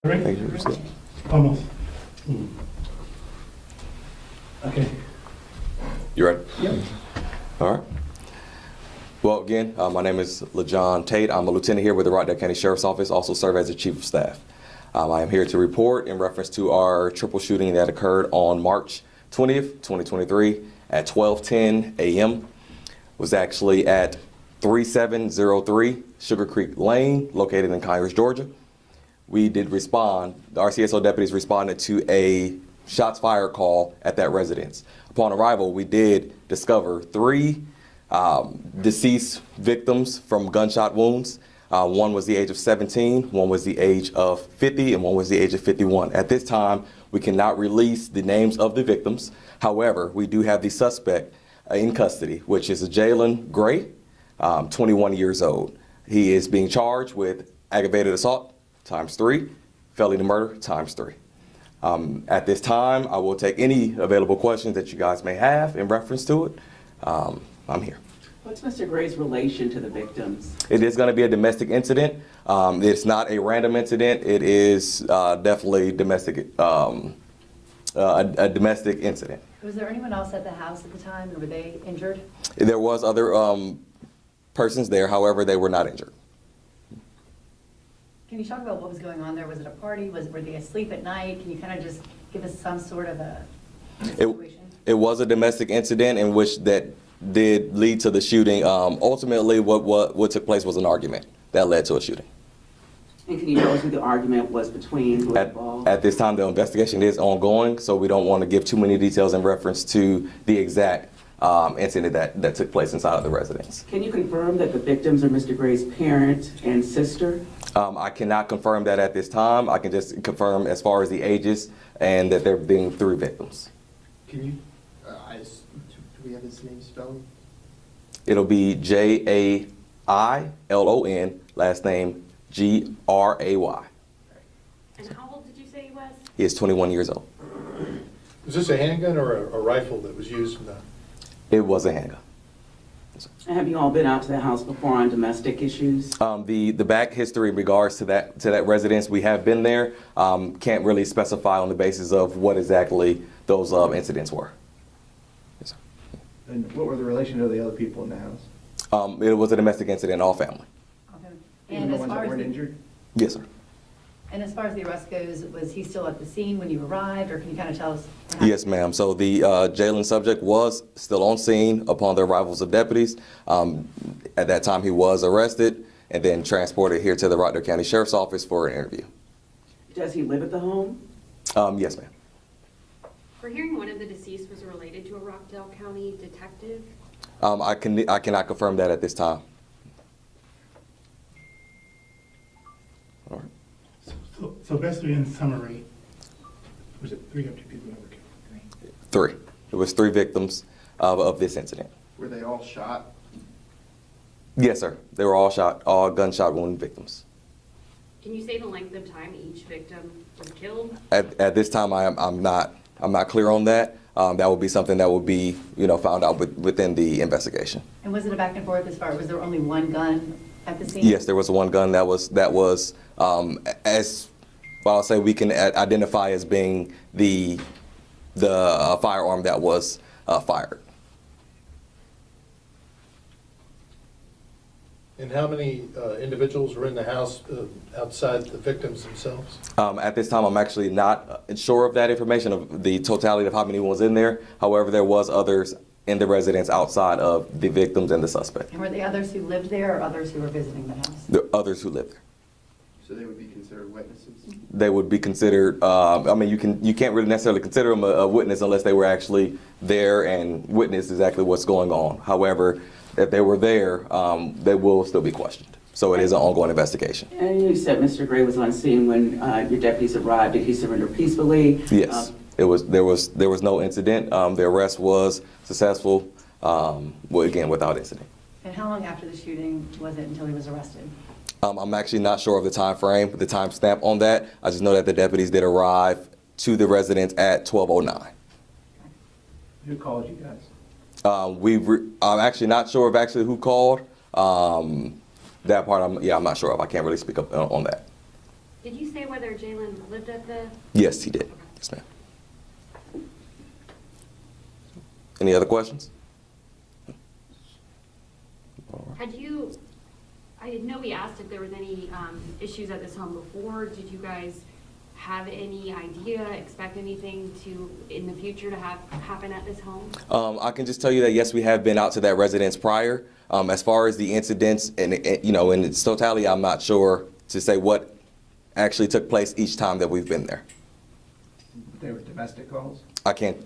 Thank you. Almost. Okay. You ready? Yep. All right. Well, again, my name is LaJohn Tate. I'm a lieutenant here with the Rockdale County Sheriff's Office, also serve as the Chief of Staff. I am here to report in reference to our triple shooting that occurred on March 20th, 2023 at 12:10 a.m. was actually at 3703 Sugar Creek Lane, located in Conyers, Georgia. We did respond, the RCSO deputies responded to a shots fired call at that residence. Upon arrival, we did discover three deceased victims from gunshot wounds. One was the age of 17, one was the age of 50, and one was the age of 51. At this time, we cannot release the names of the victims. However, we do have the suspect in custody, which is Jalen Gray, 21 years old. He is being charged with aggravated assault ×3, felony murder ×3. At this time, I will take any available questions that you guys may have in reference to it. I'm here. What's Mr. Gray's relation to the victims? It is going to be a domestic incident. It's not a random incident. It is definitely domestic, a domestic incident. Was there anyone else at the house at the time, or were they injured? There was other persons there, however, they were not injured. Can you talk about what was going on there? Was it a party? Were they asleep at night? Can you kind of just give us some sort of a situation? It was a domestic incident in which that did lead to the shooting. Ultimately, what took place was an argument that led to a shooting. And can you tell us who the argument was between, who was involved? At this time, the investigation is ongoing, so we don't want to give too many details in reference to the exact incident that took place inside of the residence. Can you confirm that the victims are Mr. Gray's parent and sister? I cannot confirm that at this time. I can just confirm as far as the ages and that there being 3 victims. Can you, do we have his name spelled? It'll be Jailon, last name Gray. And how old did you say he was? He is 21 years old. Was this a handgun or a rifle that was used in the? It was a handgun. And have you all been out to the house before on domestic issues? The back history in regards to that residence, we have been there. Can't really specify on the basis of what exactly those incidents were. Yes, sir. And what were the relation to the other people in the house? It was a domestic incident, all family. Okay. Even the ones that weren't injured? Yes, sir. And as far as the arrest goes, was he still at the scene when you arrived, or can you kind of tell us? Yes, ma'am. So the Jalen subject was still on scene upon the arrivals of deputies. At that time, he was arrested and then transported here to the Rockdale County Sheriff's Office for an interview. Does he live at the home? Yes, ma'am. We're hearing one of the deceased was related to a Rockdale County detective. I cannot confirm that at this time. All right. So basically, in summary, was it 3 or 2 people that were killed? 3. It was 3 victims of this incident. Were they all shot? Yes, sir. They were all shot, all gunshot wound victims. Can you say the length of time each victim was killed? At this time, I'm not clear on that. That would be something that would be found out within the investigation. And was it a back and forth as far, was there only one gun at the scene? Yes, there was one gun that was as I'll say we can identify as being the firearm that was fired. And how many individuals were in the house outside the victims themselves? At this time, I'm actually not sure of that information, of the totality of how many was in there. However, there was others in the residence outside of the victims and the suspect. And were they others who lived there, or others who were visiting the house? The others who lived there. So they would be considered witnesses? They would be considered, I mean, you can't really necessarily consider them a witness unless they were actually there and witnessed exactly what's going on. However, if they were there, they will still be questioned. So it is an ongoing investigation. And you said Mr. Gray was on scene when your deputies arrived. Did he surrender peacefully? Yes, there was no incident. The arrest was successful, again, without incident. And how long after the shooting was it until he was arrested? I'm actually not sure of the time frame, the time stamp on that. I just know that the deputies did arrive to the residence at 12:09. Who called you guys? I'm actually not sure of actually who called. That part, I'm not sure of. I can't really speak up on that. Did you say whether Jalen lived at the? Yes, he did. Yes, ma'am. Any other questions? Had you, I know we asked if there was any issues at this home before. Did you guys have any idea, expect anything to, in the future, to have happen at this home? I can just tell you that, yes, we have been out to that residence prior. As far as the incidents, and in its totality, I'm not sure to say what actually took place each time that we've been there. There were domestic calls? I can't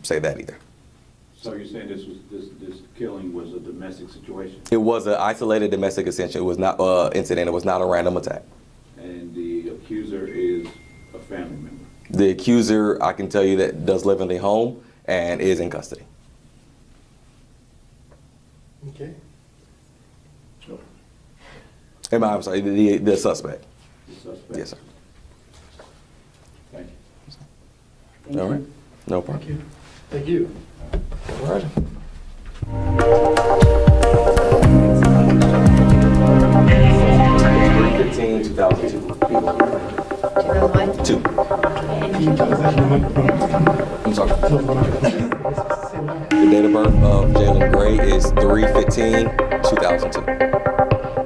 say that either. So you're saying this killing was a domestic situation? It was an isolated domestic incident. It was not incident. It was not a random attack. And the accuser is a family member? The accuser, I can tell you, that does live in the home and is in custody. Okay. I'm sorry, the suspect. The suspect? Yes, sir. Thank you. Thank All right. you. No problem. Thank you. All right. 3/15/2002. 2001? Two. Can you tell us that number? I'm sorry. Say that. The date of birth of Jalen Gray is 3/15/2002.